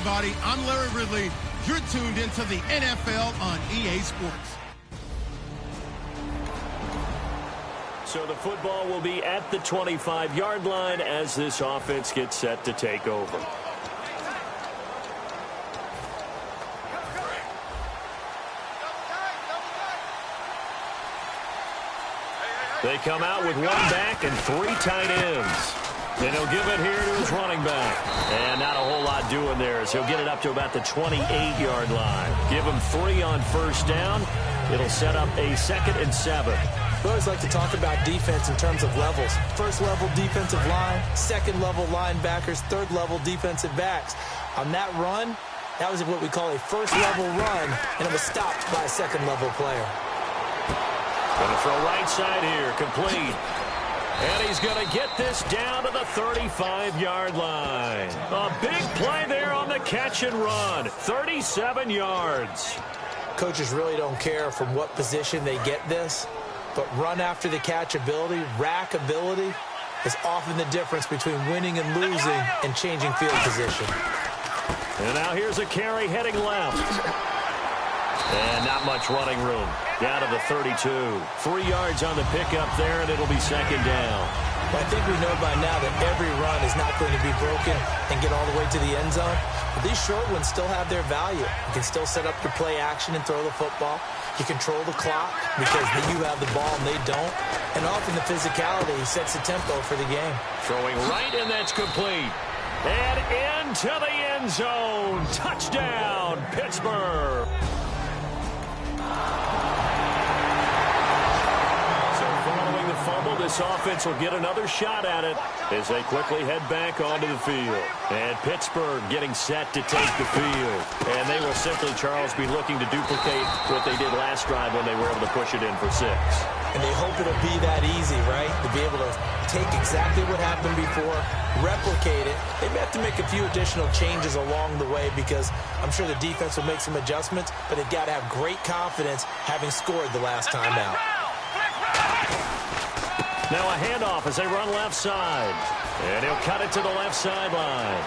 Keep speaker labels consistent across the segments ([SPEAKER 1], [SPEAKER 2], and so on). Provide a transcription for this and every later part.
[SPEAKER 1] everybody. I'm Larry Ridley. You're tuned into the NFL on EA Sports.
[SPEAKER 2] So the football will be at the 25-yard line as this offense gets set to take over. They come out with one back and three tight ends. And he'll give it here to his running back. And not a whole lot doing there as he'll get it up to about the 28-yard line. Give him 3 on first down. It'll set up a 2nd and 7.
[SPEAKER 3] We always like to talk about defense in terms of levels. First-level defensive line, second-level linebackers, third-level defensive backs. On that run, that was what we call a first-level run, and it was stopped by a second-level player.
[SPEAKER 2] Going to throw right side here, complete. And he's going to get this down to the 35-yard line. A big play there on the catch and run. 37 yards.
[SPEAKER 3] Coaches really don't care from what position they get this, but run after the catch ability, rack ability, is often the difference between winning and losing and changing field position.
[SPEAKER 2] And now here's a carry heading left. And not much running room. Down to the 32. 3 yards on the pickup there, and it'll be 2nd down.
[SPEAKER 3] Well, I think we know by now that every run is not going to be broken and get all the way to the end zone. But these short ones still have their value. You can still set up your play action and throw the football. You control the clock because you have the ball and they don't. And often the physicality sets the tempo for the game.
[SPEAKER 2] Throwing right, and that's complete. And into the end zone. Touchdown, Pittsburgh. Fumble. This offense will get another shot at it as they quickly head back onto the field. And Pittsburgh getting set to take the field. And they will simply, Charles, be looking to duplicate what they did last drive when they were able to push it in for 6.
[SPEAKER 3] And they hope it'll be that easy, right? To be able to take exactly what happened before, replicate it. They may have to make a few additional changes along the way because I'm sure the defense will make some adjustments, but they've got to have great confidence having scored the last time out.
[SPEAKER 2] Now a handoff as they run left side. And he'll cut it to the left sideline.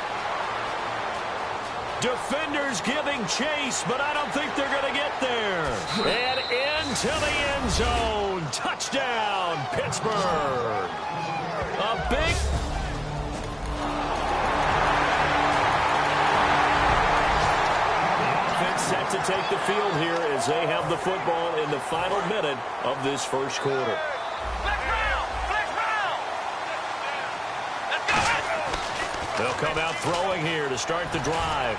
[SPEAKER 2] Defenders giving chase, but I don't think they're going to get there. And into the end zone. Touchdown, Pittsburgh. A big... Offense set to take the field here as they have the football in the final minute of this first quarter. They'll come out throwing here to start the drive.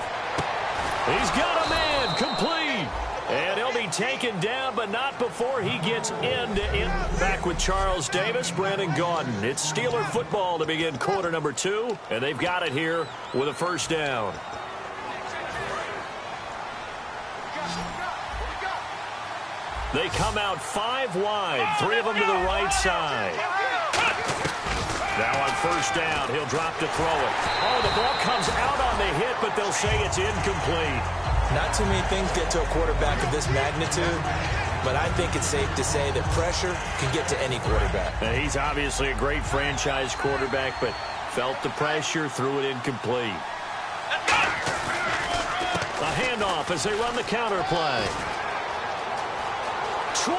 [SPEAKER 2] He's got a man, complete. And he'll be taken down, but not before he gets end to end. Back with Charles Davis, Brandon Gaudin. It's Steeler football to begin quarter number 2, and they've got it here with a first down. They come out 5 wide, 3 of them to the right side. Now on first down, he'll drop to throw it. Oh, the ball comes out on the hit, but they'll say it's incomplete.
[SPEAKER 3] Not too many things get to a quarterback of this magnitude, but I think it's safe to say that pressure can get to any quarterback.
[SPEAKER 2] Now, he's obviously a great franchise quarterback, but felt the pressure, threw it incomplete. A handoff as they run the counter play. 20,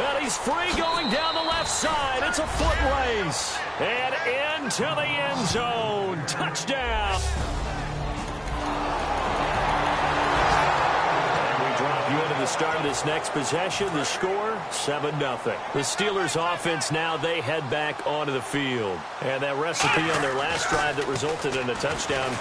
[SPEAKER 2] and he's free going down the left side. It's a foot race. And into the end zone. Touchdown. And we drop you into the start of this next possession. The score, 7-0. The Steelers offense now, they head back onto the field. And that recipe on their last drive that resulted in a touchdown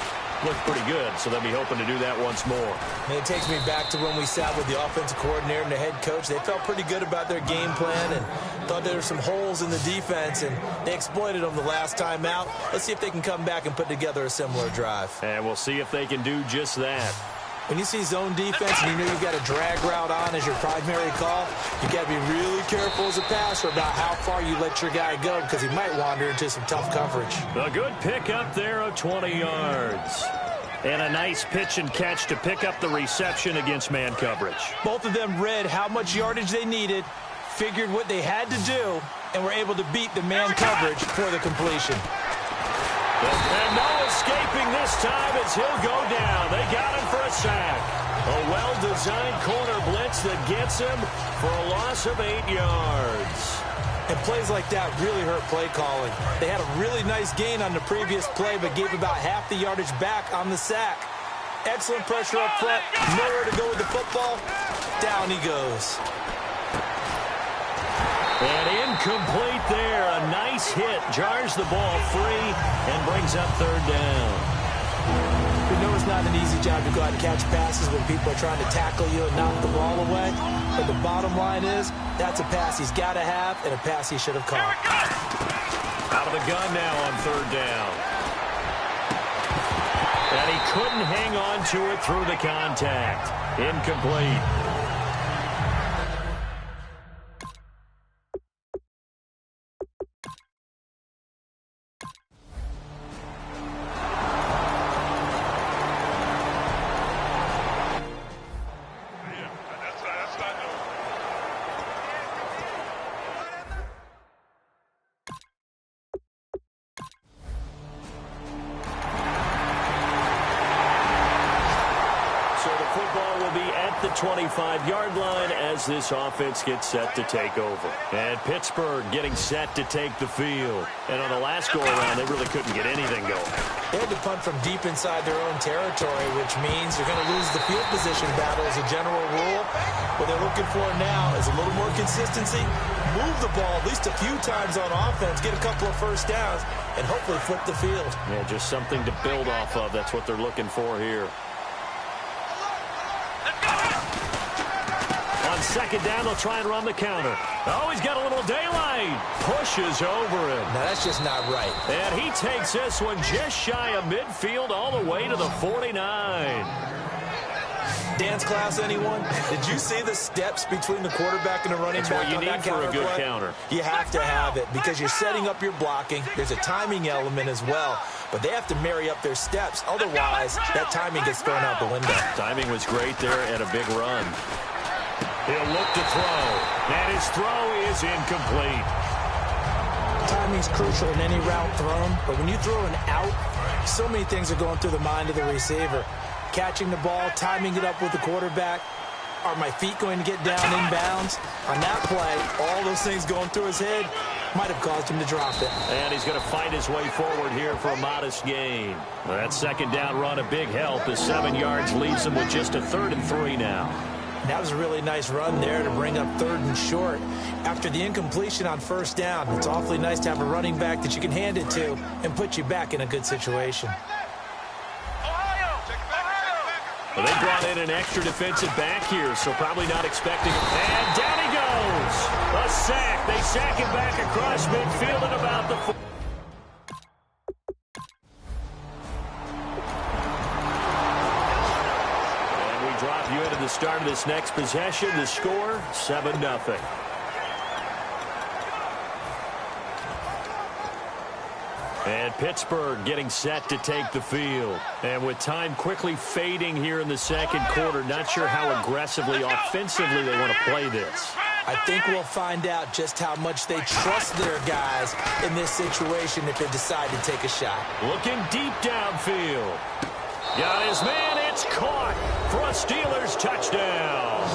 [SPEAKER 2] looked pretty good, so they'll be hoping to do that once more.
[SPEAKER 3] And it takes me back to when we sat with the offensive coordinator and the head coach. They felt pretty good about their game plan and thought there were some holes in the defense, and they exploited them the last time out. Let's see if they can come back and put together a similar drive.
[SPEAKER 2] And we'll see if they can do just that.
[SPEAKER 3] When you see zone defense and you know you've got a drag route on as your primary call, you got to be really careful as a passer about how far you let your guy go because he might wander into some tough coverage.
[SPEAKER 2] A good pick up there of 20 yards. And a nice pitch and catch to pick up the reception against man coverage.
[SPEAKER 3] Both of them read how much yardage they needed, figured what they had to do, and were able to beat the man coverage for the completion.
[SPEAKER 2] And no escaping this time as he'll go down. They got him for a sack. A well-designed corner blitz that gets him for a loss of 8 yards.
[SPEAKER 3] And plays like that really hurt play calling. They had a really nice gain on the previous play, but gave about half the yardage back on the sack. Excellent pressure up front. Nowhere to go with the football. Down he goes.
[SPEAKER 2] And incomplete there. A nice hit. Jars the ball free and brings up 3rd down.
[SPEAKER 3] We know it's not an easy job to go out and catch passes when people are trying to tackle you and knock the ball away. But the bottom line is, that's a pass he's got to have and a pass he should have caught.
[SPEAKER 2] Out of the gun now on 3rd down. And he couldn't hang on to it through the contact. Incomplete. The 25-yard line as this offense gets set to take over. And Pittsburgh getting set to take the field. And on the last go-around, they really couldn't get anything going.
[SPEAKER 3] They had to punt from deep inside their own territory, which means you're going to lose the field position battle as a general rule. What they're looking for now is a little more consistency, move the ball at least a few times on offense, get a couple of first downs, and hopefully flip the field.
[SPEAKER 2] Yeah, just something to build off of. That's what they're looking for here. On 2nd down, they'll try and run the counter. Oh, he's got a little daylight. Pushes over him.
[SPEAKER 3] Now, that's just not right.
[SPEAKER 2] And he takes this one just shy of midfield all the way to the 49.
[SPEAKER 3] Dance class, anyone? Did you see the steps between the quarterback and the running
[SPEAKER 2] back?
[SPEAKER 3] That's
[SPEAKER 2] what you need for a good counter.
[SPEAKER 3] You have to have it because you're setting up your blocking. There's a timing element as well. But they have to marry up their steps. Otherwise, that timing gets thrown out the window.
[SPEAKER 2] Timing was great there and a big run. He'll look to throw, and his throw is incomplete.
[SPEAKER 3] Timing's crucial in any route thrown, but when you throw an out, so many things are going through the mind of the receiver. Catching the ball, timing it up with the quarterback. Are my feet going to get down inbounds? On that play, all those things going through his head might have caused him to drop it.
[SPEAKER 2] And he's going to fight his way forward here for a modest gain. Well, that 2nd down run, a big help as 7 yards leaves him with just a 3rd and 3 now.
[SPEAKER 3] That was a really nice run there to bring up 3rd and short. After the incompletion on 1st down, it's awfully nice to have a running back that you can hand it to and put you back in a good situation.
[SPEAKER 2] Well, they brought in an extra defensive back here, so probably not expecting him. And down he goes. A sack. They sack him back across midfield at about the 4. And we drop you into the start of this next possession. The score, 7-0. And Pittsburgh getting set to take the field. And with time quickly fading here in the 2nd quarter, not sure how aggressively, offensively they want to play this.
[SPEAKER 3] I think we'll find out just how much they trust their guys in this situation if they decide to take a shot.
[SPEAKER 2] Looking deep downfield. Got his man. It's caught for a Steelers touchdown.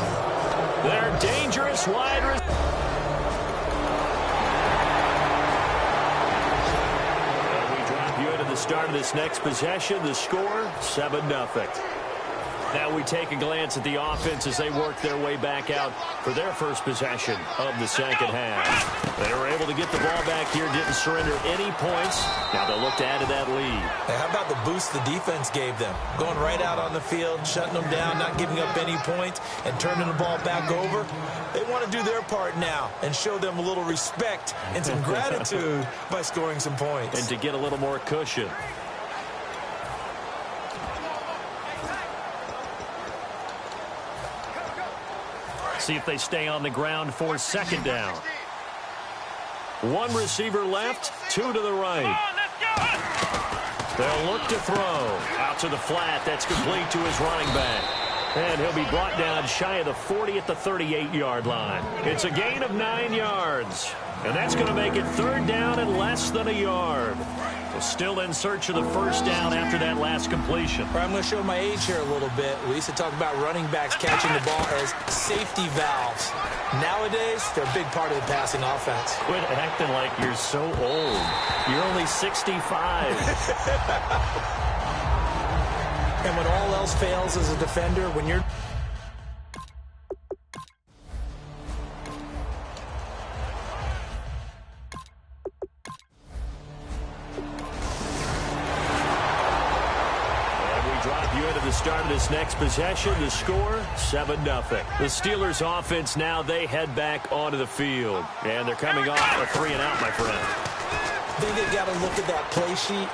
[SPEAKER 2] Their dangerous wide receiver. The start of this next possession, the score, 7-0. Now we take a glance at the offense as they work their way back out for their first possession of the 2nd half. They were able to get the ball back here, didn't surrender any points. Now they'll look to add to that lead.
[SPEAKER 3] Hey, how about the boost the defense gave them? Going right out on the field, shutting them down, not giving up any points, and turning the ball back over. They want to do their part now and show them a little respect and some gratitude by scoring some points.
[SPEAKER 2] And to get a little more cushion. See if they stay on the ground for 2nd down. 1 receiver left, 2 to the right. They'll look to throw. Out to the flat. That's complete to his running back. And he'll be brought down shy of the 40 at the 38-yard line. It's a gain of 9 yards. And that's going to make it 3rd down and less than a yard. We're still in search of the 1st down after that last completion.
[SPEAKER 3] I'm going to show my age here a little bit. We used to talk about running backs catching the ball as safety valves. Nowadays, they're a big part of the passing offense.
[SPEAKER 2] Quit acting like you're so old. You're only 65.
[SPEAKER 3] And when all else fails as a defender, when you're...
[SPEAKER 2] Start of this next possession, the score, 7-0. The Steelers offense now, they head back onto the field. And they're coming off a 3-and-out, my friend.
[SPEAKER 3] I think they've got to look at that play sheet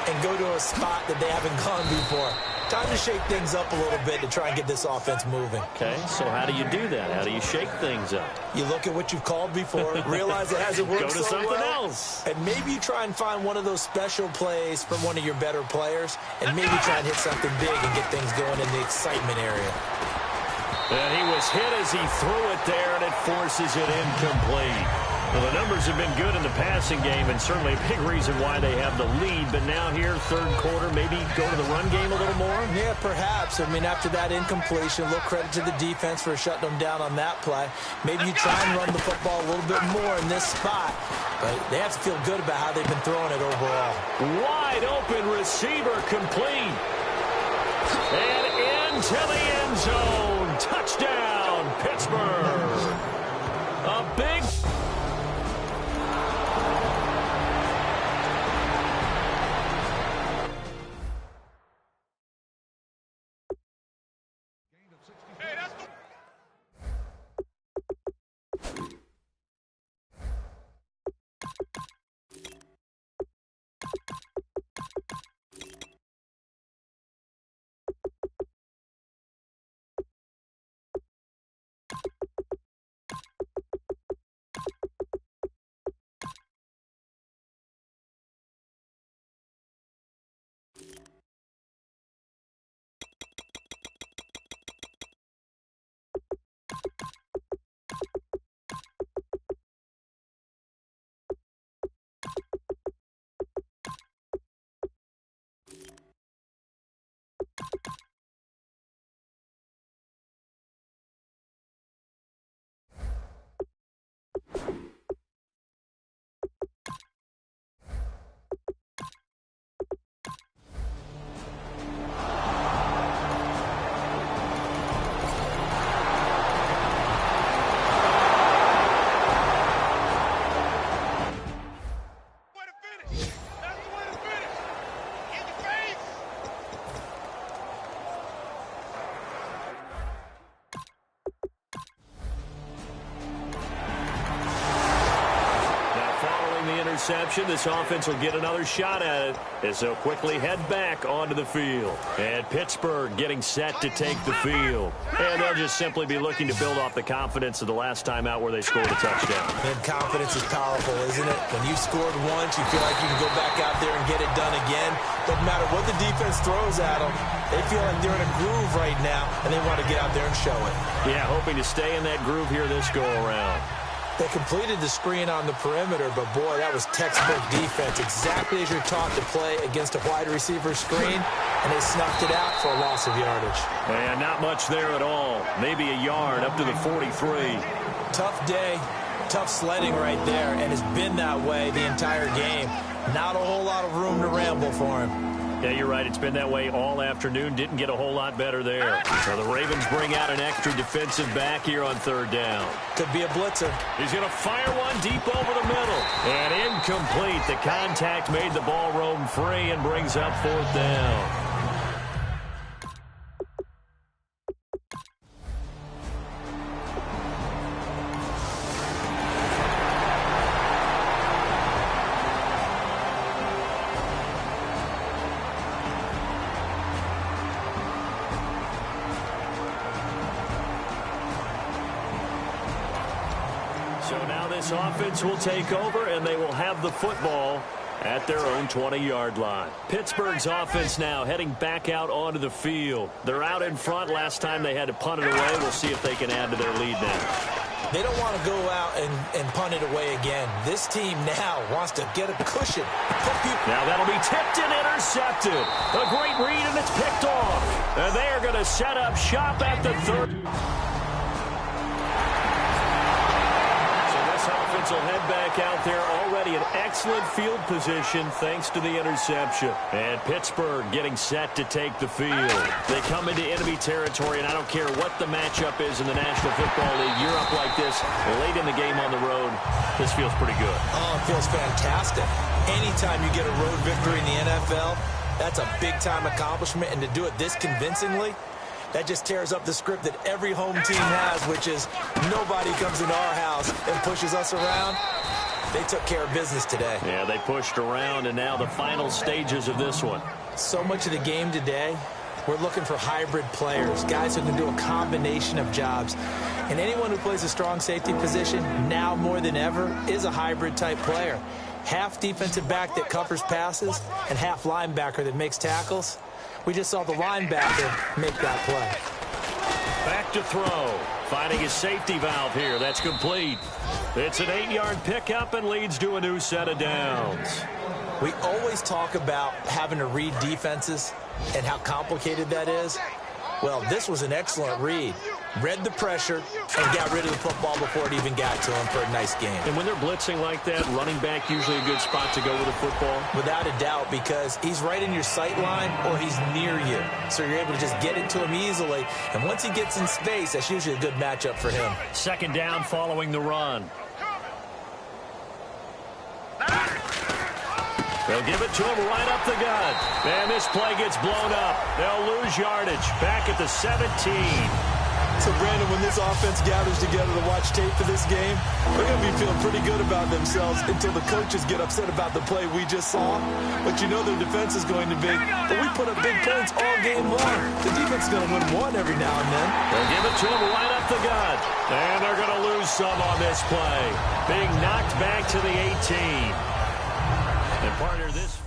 [SPEAKER 3] and go to a spot that they haven't gone before. Time to shake things up a little bit to try and get this offense moving.
[SPEAKER 2] Okay, so how do you do that? How do you shake things up?
[SPEAKER 3] You look at what you've called before, realize it hasn't worked so well.
[SPEAKER 2] Go to something else.
[SPEAKER 3] And maybe you try and find one of those special plays from one of your better players, and maybe try and hit something big and get things going in the excitement area.
[SPEAKER 2] And he was hit as he threw it there, and it forces it incomplete. Well, the numbers have been good in the passing game, and certainly a big reason why they have the lead. But now here, 3rd quarter, maybe go to the run game a little more?
[SPEAKER 3] Yeah, perhaps. I mean, after that incompletion, a little credit to the defense for shutting them down on that play. Maybe you try and run the football a little bit more in this spot. But they have to feel good about how they've been throwing it overall.
[SPEAKER 2] Wide open receiver complete. And into the end zone. Touchdown, Pittsburgh. A big... This offense will get another shot at it as they'll quickly head back onto the field. And Pittsburgh getting set to take the field. And they'll just simply be looking to build off the confidence of the last time out where they scored a touchdown.
[SPEAKER 3] And confidence is powerful, isn't it? When you scored once, you feel like you can go back out there and get it done again. Doesn't matter what the defense throws at them. They feel like they're in a groove right now, and they want to get out there and show it.
[SPEAKER 2] Yeah, hoping to stay in that groove here this go-around.
[SPEAKER 3] They completed the screen on the perimeter, but, boy, that was textbook defense. Exactly as you're taught to play against a wide receiver screen, and they snuffed it out for a loss of yardage.
[SPEAKER 2] And not much there at all. Maybe a yard up to the 43.
[SPEAKER 3] Tough day, tough sledding right there, and it's been that way the entire game. Not a whole lot of room to ramble for him.
[SPEAKER 2] Yeah, you're right. It's been that way all afternoon. Didn't get a whole lot better there. So the Ravens bring out an extra defensive back here on 3rd down.
[SPEAKER 3] Could be a blitzer.
[SPEAKER 2] He's going to fire one deep over the middle. And incomplete. The contact made the ball roam free and brings up 4th down. So now this offense will take over, and they will have the football at their own 20-yard line. Pittsburgh's offense now heading back out onto the field. They're out in front. Last time they had to punt it away. We'll see if they can add to their lead now.
[SPEAKER 3] They don't want to go out and punt it away again. This team now wants to get a cushion.
[SPEAKER 2] Now that'll be tipped and intercepted. A great read, and it's picked off. And they are going to set up shop at the 30. So this offense will head back out there, already in excellent field position thanks to the interception. And Pittsburgh getting set to take the field. They come into enemy territory, and I don't care what the matchup is in the National Football League. You're up like this late in the game on the road. This feels pretty good.
[SPEAKER 3] Oh, it feels fantastic. Anytime you get a road victory in the NFL, that's a big-time accomplishment, and to do it this convincingly, that just tears up the script that every home team has, which is nobody comes into our house and pushes us around. They took care of business today.
[SPEAKER 2] Yeah, they pushed around, and now the final stages of this one.
[SPEAKER 3] So much of the game today, we're looking for hybrid players, guys who can do a combination of jobs. And anyone who plays a strong safety position, now more than ever, is a hybrid-type player. Half defensive back that covers passes and half linebacker that makes tackles. We just saw the linebacker make that play.
[SPEAKER 2] Back to throw. Finding his safety valve here. That's complete. It's an 8-yard pickup and leads to a new set of downs.
[SPEAKER 3] We always talk about having to read defenses and how complicated that is. Well, this was an excellent read. Read the pressure and got rid of the football before it even got to him for a nice game.
[SPEAKER 2] And when they're blitzing like that, running back usually a good spot to go with the football?
[SPEAKER 3] Without a doubt, because he's right in your sight line or he's near you. So you're able to just get it to him easily. And once he gets in space, that's usually a good matchup for him.
[SPEAKER 2] Second down following the run. They'll give it to him right up the gut. And this play gets blown up. They'll lose yardage. Back at the 17.
[SPEAKER 3] So, Brandon, when this offense gathers together to watch tape for this game, they're going to be feeling pretty good about themselves until the coaches get upset about the play we just saw. But you know their defense is going to be. But we put up big points all game long. The defense is going to win one every now and then.
[SPEAKER 2] They'll give it to him right up the gut. And they're going to lose some on this play. Being knocked back to the 18. And partner, this